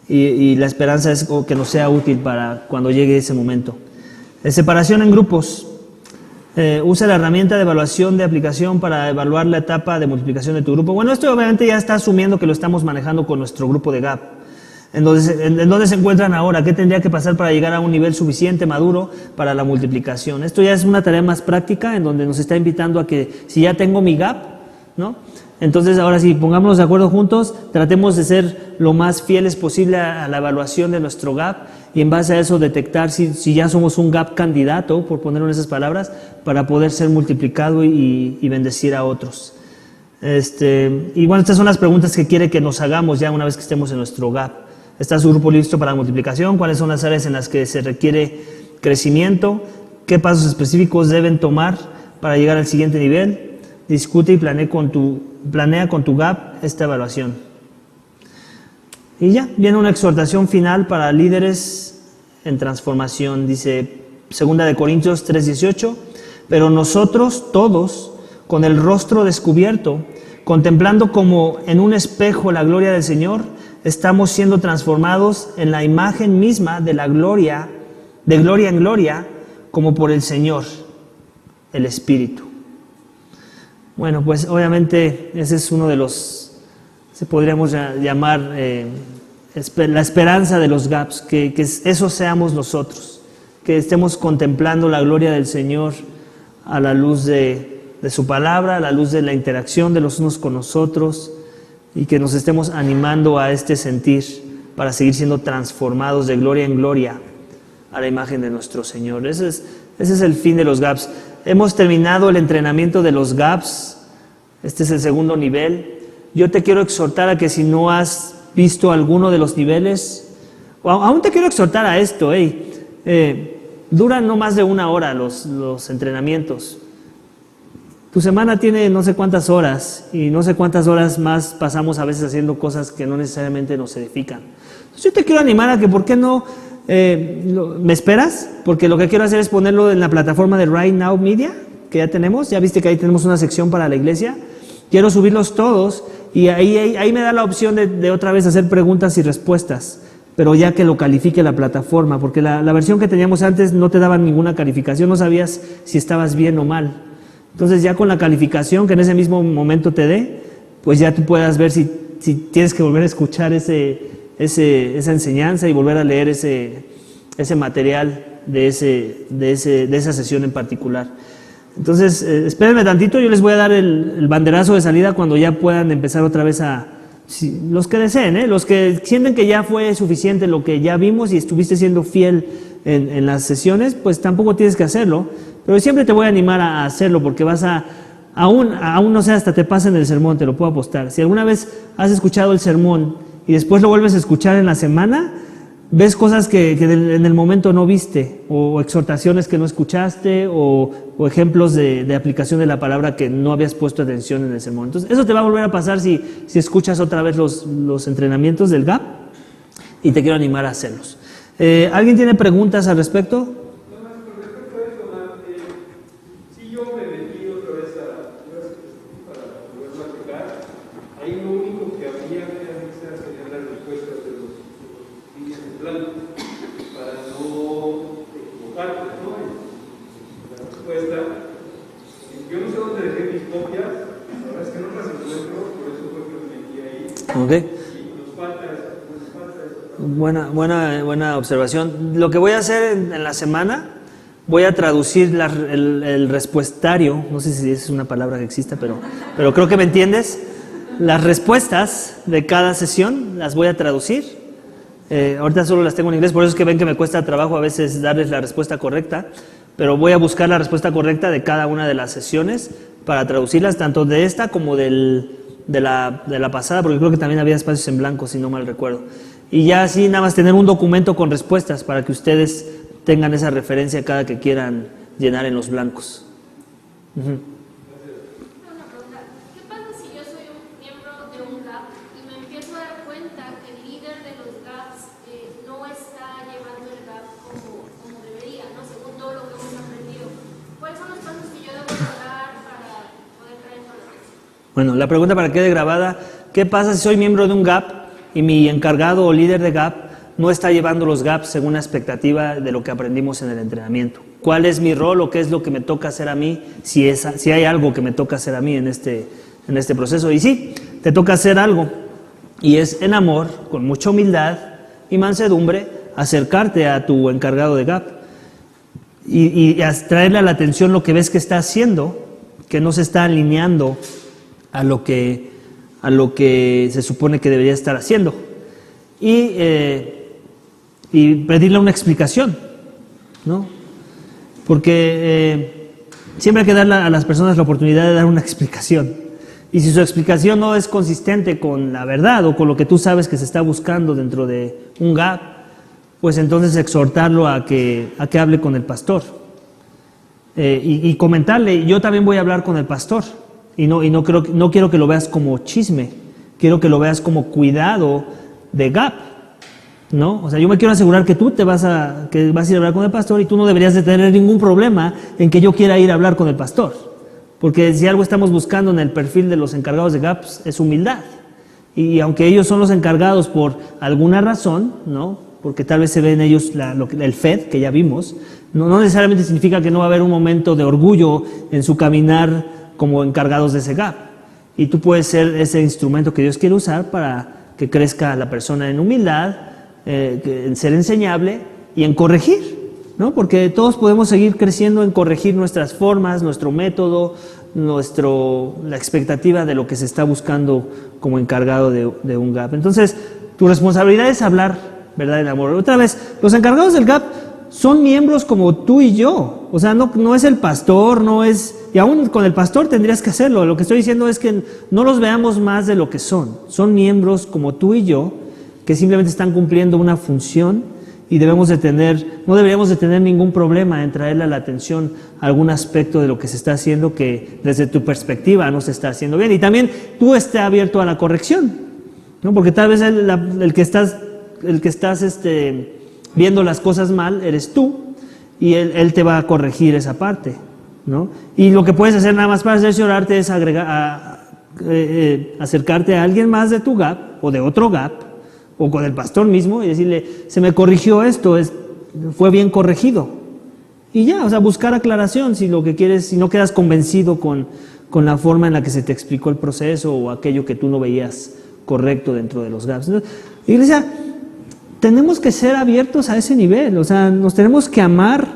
Speaker 1: y la esperanza es que nos sea útil para cuando llegue ese momento. Separación en grupos. Usa la herramienta de evaluación de aplicación para evaluar la etapa de multiplicación de tu grupo. Bueno, esto obviamente ya está asumiendo que lo estamos manejando con nuestro grupo de GAP. ¿En dónde se encuentran ahora? ¿Qué tendría que pasar para llegar a un nivel suficiente, maduro, para la multiplicación? Esto ya es una tarea más práctica en donde nos está invitando a que si ya tengo mi GAP, ¿no? Entonces ahora sí, pongámonos de acuerdo juntos, tratemos de ser lo más fieles posible a la evaluación de nuestro GAP y en base a eso detectar si ya somos un GAP candidato, por ponerlo en esas palabras, para poder ser multiplicado y bendecir a otros. Y bueno, estas son las preguntas que quiere que nos hagamos ya una vez que estemos en nuestro GAP. ¿Está su grupo listo para la multiplicación? ¿Cuáles son las áreas en las que se requiere crecimiento? ¿Qué pasos específicos deben tomar para llegar al siguiente nivel. Discute y planea con tu gap esta evaluación. Y ya, viene una exhortación final para líderes en transformación. Dice 2 Corintios 3:18, pero nosotros todos, con el rostro descubierto, contemplando como en un espejo la gloria del Señor, estamos siendo transformados en la imagen misma de la gloria, de gloria en gloria, como por el Señor, el Espíritu. Bueno, pues obviamente ese es uno de los, se podríamos llamar la esperanza de los gaps, que eso seamos nosotros, que estemos contemplando la gloria del Señor a la luz de su palabra, a la luz de la interacción de los unos con nosotros, y que nos estemos animando a este sentir para seguir siendo transformados de gloria en gloria a la imagen de nuestro Señor. Ese es el fin de los gaps. Hemos terminado el entrenamiento de los gaps. Este es el segundo nivel. Yo te quiero exhortar a que si no has visto alguno de los niveles, o aún te quiero exhortar a esto, duran no más de 1 hora los entrenamientos. Tu semana tiene no sé cuántas horas, y no sé cuántas horas más pasamos a veces haciendo cosas que no necesariamente nos edifican. Entonces yo te quiero animar a que, ¿por qué no me esperas? Porque lo que quiero hacer es ponerlo en la plataforma de Right Now Media, que ya tenemos. Ya viste que ahí tenemos una sección para la iglesia. Quiero subirlos todos, y ahí me da la opción de otra vez hacer preguntas y respuestas, pero ya que lo califique la plataforma, porque la versión que teníamos antes no te daba ninguna calificación, no sabías si estabas bien o mal. Entonces ya con la calificación que en ese mismo momento te dé, pues ya tú puedas ver si tienes que volver a escuchar esa enseñanza y volver a leer ese material de esa sesión en particular. Entonces, espérenme tantito, yo les voy a dar el banderazo de salida cuando ya puedan empezar otra vez los que deseen, los que sienten que ya fue suficiente lo que ya vimos y estuviste siendo fiel en las sesiones, pues tampoco tienes que hacerlo, pero siempre te voy a animar a hacerlo, porque vas aún no sé, hasta te pasa en el sermón, te lo puedo apostar. Si alguna vez has escuchado el sermón y después lo vuelves a escuchar en la semana, ves cosas que en el momento no viste, o exhortaciones que no escuchaste, o ejemplos de aplicación de la palabra que no habías puesto atención en el sermón. Entonces, eso te va a volver a pasar si escuchas otra vez los entrenamientos del GAP, y te quiero animar a hacerlos. ¿Alguien tiene preguntas al respecto? Okay. Buena observación. Lo que voy a hacer en la semana, voy a traducir el respuestario, no sé si es una palabra que exista, pero creo que me entiendes. Las respuestas de cada sesión las voy a traducir. Ahorita solo las tengo en inglés, por eso es que ven que me cuesta trabajo a veces darles la respuesta correcta, pero voy a buscar la respuesta correcta de cada una de las sesiones para traducirlas, tanto de esta como de la pasada, porque creo que también había espacios en blanco, si no mal recuerdo. Y ya así nada más tener un documento con respuestas para que ustedes tengan esa referencia cada que quieran llenar en los blancos.
Speaker 2: Una pregunta. ¿Qué pasa si yo soy un miembro de un GAP y me empiezo a dar cuenta que el líder de los GAPs no está llevando el GAP como debería, ¿no? Según todo lo que hemos aprendido? ¿Cuáles son los pasos que yo debo dar para poder traer tolerancia?
Speaker 1: Bueno, la pregunta para que quede grabada: ¿qué pasa si soy miembro de un GAP y mi encargado o líder de GAP no está llevando los GAPs según la expectativa de lo que aprendimos en el entrenamiento? ¿Cuál es mi rol o qué es lo que me toca hacer a mí, si hay algo que me toca hacer a mí en este proceso? Y sí, te toca hacer algo, y es en amor, con mucha humildad y mansedumbre, acercarte a tu encargado de GAP y traerle a la atención lo que ves que está haciendo, que no se está alineando a lo que se supone que debería estar haciendo, y pedirle una explicación, ¿no? Porque siempre hay que darle a las personas la oportunidad de dar una explicación, y si su explicación no es consistente con la verdad o con lo que tú sabes que se está buscando dentro de un GAP, pues entonces exhortarlo a que hable con el pastor. y comentarle, yo también voy a hablar con el pastor, y no quiero que lo veas como chisme, quiero que lo veas como cuidado de gap, ¿no? O sea, yo me quiero asegurar que tú vas a ir a hablar con el pastor y tú no deberías de tener ningún problema en que yo quiera ir a hablar con el pastor. Porque si algo estamos buscando en el perfil de los encargados de GAPS es humildad. Y aunque ellos son los encargados por alguna razón, ¿no? Porque tal vez se ve en ellos el FED, que ya vimos, no necesariamente significa que no va a haber un momento de orgullo en su caminar como encargados de ese GAP. Y tú puedes ser ese instrumento que Dios quiere usar para que crezca la persona en humildad, en ser enseñable y en corregir, ¿no? Porque todos podemos seguir creciendo en corregir nuestras formas, nuestro método, la expectativa de lo que se está buscando como encargado de un GAP. Entonces, tu responsabilidad es hablar, ¿verdad?, en amor. Otra vez, los encargados del GAP son miembros como tú y yo. O sea, no es el pastor, no es... Y aún con el pastor tendrías que hacerlo. Lo que estoy diciendo es que no los veamos más de lo que son. Son miembros como tú y yo, que simplemente están cumpliendo una función y no deberíamos de tener ningún problema en traerle a la atención algún aspecto de lo que se está haciendo que desde tu perspectiva no se está haciendo bien. Y también tú estés abierto a la corrección, ¿no? Porque tal vez el que estás viendo las cosas mal eres tú y él te va a corregir esa parte, ¿no? Y lo que puedes hacer nada más para asesorarte es acercarte a alguien más de tu GAP o de otro GAP o con el pastor mismo y decirle, se me corrigió esto, fue bien corregido. Y ya, o sea, buscar aclaración si lo que quieres, si no quedas convencido con la forma en la que se te explicó el proceso o aquello que tú no veías correcto dentro de los GAPs. Entonces, iglesia, tenemos que ser abiertos a ese nivel, o sea, nos tenemos que amar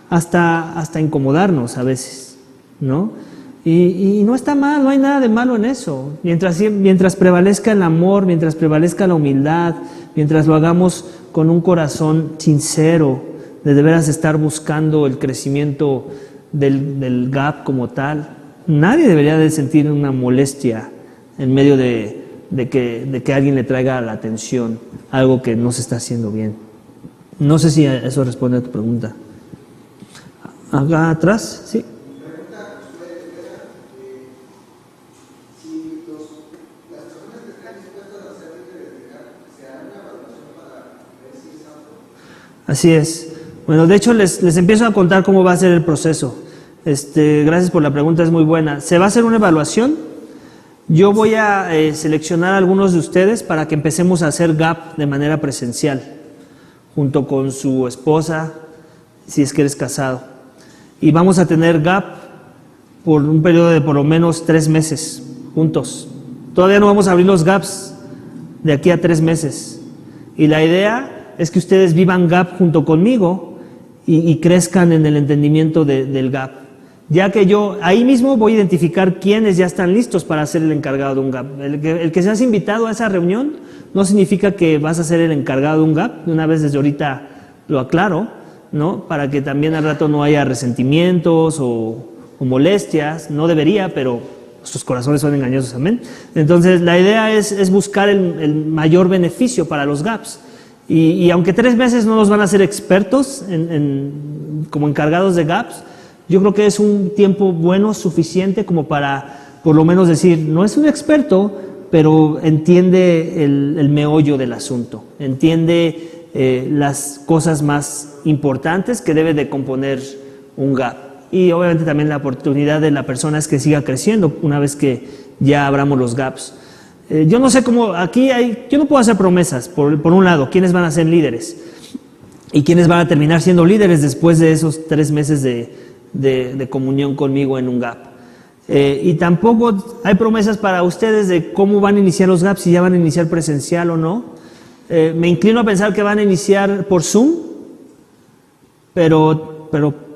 Speaker 1: hasta incomodarnos a veces, ¿no? Y no está mal, no hay nada de malo en eso. Mientras prevalezca el amor, mientras prevalezca la humildad, mientras lo hagamos con un corazón sincero, de veras estar buscando el crecimiento del GAP como tal, nadie debería de sentir una molestia en medio de que alguien le traiga a la atención algo que no se está haciendo bien. No sé si eso responde a tu pregunta. Acá atrás, sí. Así es. Bueno, de hecho les empiezo a contar cómo va a ser el proceso. Gracias por la pregunta, es muy buena. Se va a hacer una evaluación. Yo voy a seleccionar a algunos de ustedes para que empecemos a hacer GAP de manera presencial, junto con su esposa, si es que eres casado. Y vamos a tener GAP por un periodo de por lo menos 3 meses, juntos. Todavía no vamos a abrir los GAPs de aquí a 3 meses. Y la idea es que ustedes vivan GAP junto conmigo y crezcan en el entendimiento del GAP. Ya que yo ahí mismo voy a identificar quiénes ya están listos para ser el encargado de un GAP. El que seas invitado a esa reunión no significa que vas a ser el encargado de un GAP. De una vez desde ahorita lo aclaro, ¿no? Para que también al rato no haya resentimientos o molestias. No debería, pero sus corazones son engañosos, amén. Entonces la idea es buscar el mayor beneficio para los GAPs. Y aunque 3 meses no nos van a hacer expertos como encargados de GAPs, yo creo que es un tiempo bueno, suficiente como para por lo menos decir, no es un experto, pero entiende el meollo del asunto, entiende las cosas más importantes que debe de componer un GAP. Y obviamente también la oportunidad de la persona es que siga creciendo una vez que ya abramos los GAPs. Yo no sé cómo, yo no puedo hacer promesas, por un lado, quiénes van a ser líderes y quiénes van a terminar siendo líderes después de esos 3 meses de comunión conmigo en un GAP. Y tampoco hay promesas para ustedes de cómo van a iniciar los GAPs, si ya van a iniciar presencial o no. Me inclino a pensar que van a iniciar por Zoom, pero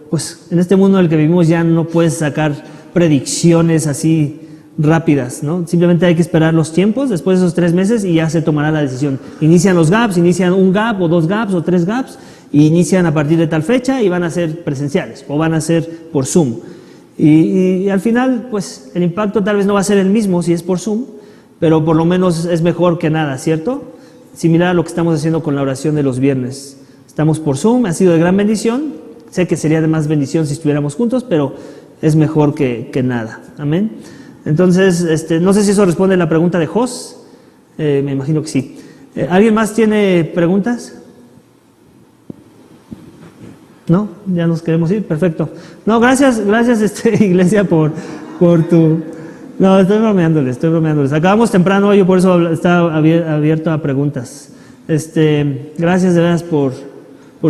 Speaker 1: pues en este mundo en el que vivimos ya no puedes sacar predicciones así rápidas, ¿no? Simplemente hay que esperar los tiempos después de esos 3 meses y ya se tomará la decisión. Inician los GAPs, inician un GAP o 2 GAPs o 3 GAPs y inician a partir de tal fecha y van a ser presenciales o van a ser por Zoom. Y al final, pues el impacto tal vez no va a ser el mismo si es por Zoom, pero por lo menos es mejor que nada, ¿cierto? Similar a lo que estamos haciendo con la oración de los viernes. Estamos por Zoom, ha sido de gran bendición, Sé que sería de más bendición si estuviéramos juntos, pero es mejor que nada. Amén. Entonces, no sé si eso responde a la pregunta de Jos. Me imagino que sí. ¿Alguien más tiene preguntas? ¿No? ¿Ya nos queremos ir? Perfecto. No, gracias iglesia por tu... No, estoy bromeándoles. Acabamos temprano hoy, por eso está abierto a preguntas. Gracias de veras por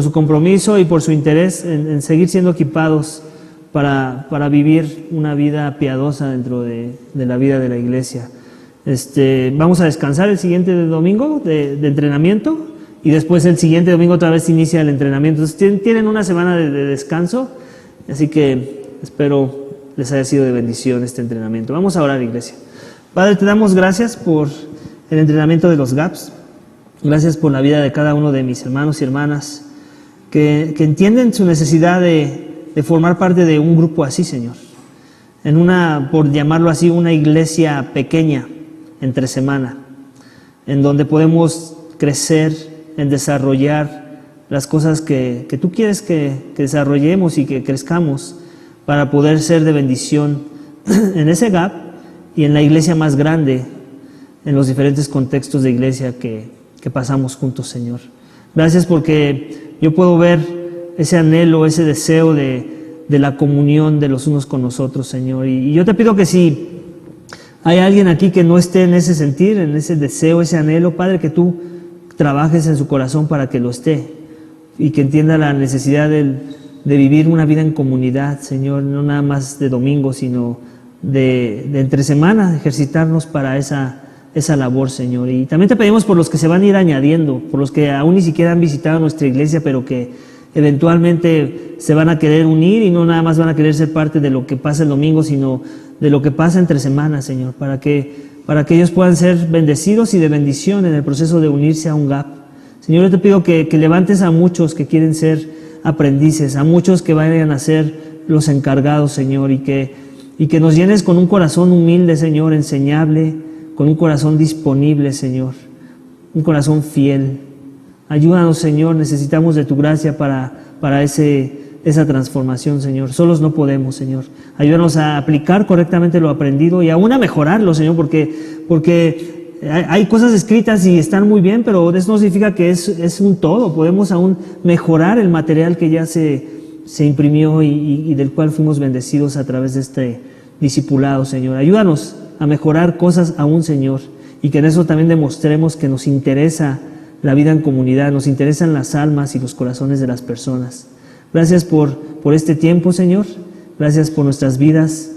Speaker 1: su compromiso y por su interés en seguir siendo equipados para vivir una vida piadosa dentro de la vida de la iglesia. Vamos a descansar el siguiente domingo de entrenamiento y después el siguiente domingo otra vez inicia el entrenamiento. Entonces tienen una semana de descanso, así que espero les haya sido de bendición este entrenamiento. Vamos a orar, iglesia. Padre, te damos gracias por el entrenamiento de los GAPS. Gracias por la vida de cada uno de mis hermanos y hermanas que entienden su necesidad de formar parte de un grupo así, Señor. En por llamarlo así, una iglesia pequeña entre semana, en donde podemos crecer en desarrollar las cosas que tú quieres que desarrollemos y que crezcamos para poder ser de bendición en ese GAP y en la iglesia más grande, en los diferentes contextos de iglesia que pasamos juntos, Señor. Gracias porque yo puedo ver ese anhelo, ese deseo de la comunión de los unos con los otros, Señor. Y yo te pido que si hay alguien aquí que no esté en ese sentir, en ese deseo, ese anhelo, Padre, que tú trabajes en su corazón para que lo esté y que entienda la necesidad de vivir una vida en comunidad, Señor, no nada más de domingo, sino de entre semana, ejercitarnos para esa labor, Señor. Y también te pedimos por los que se van a ir añadiendo, por los que aún ni siquiera han visitado nuestra iglesia, pero que eventualmente se van a querer unir y no nada más van a querer ser parte de lo que pasa el domingo, sino de lo que pasa entre semanas, Señor, para que ellos puedan ser bendecidos y de bendición en el proceso de unirse a un GAP. Señor, yo te pido que levantes a muchos que quieren ser aprendices, a muchos que vayan a ser los encargados, Señor, y que nos llenes con un corazón humilde, Señor, enseñable, con un corazón disponible, Señor, un corazón fiel. Ayúdanos, Señor, necesitamos de tu gracia para esa transformación, Señor. Solos no podemos, Señor. Ayúdanos a aplicar correctamente lo aprendido y aún a mejorarlo, Señor, porque hay cosas escritas y están muy bien, pero eso no significa que es un todo. Podemos aún mejorar el material que ya se imprimió y del cual fuimos bendecidos a través de este discipulado, Señor. Ayúdanos a mejorar cosas aún, Señor, y que en eso también demostremos que nos interesa la vida en comunidad, nos interesan las almas y los corazones de las personas. Gracias por este tiempo, Señor. Gracias por nuestras vidas.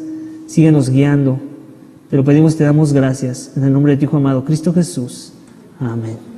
Speaker 1: Síguenos guiando. Te lo pedimos y te damos gracias. En el nombre de tu Hijo amado, Cristo Jesús. Amén.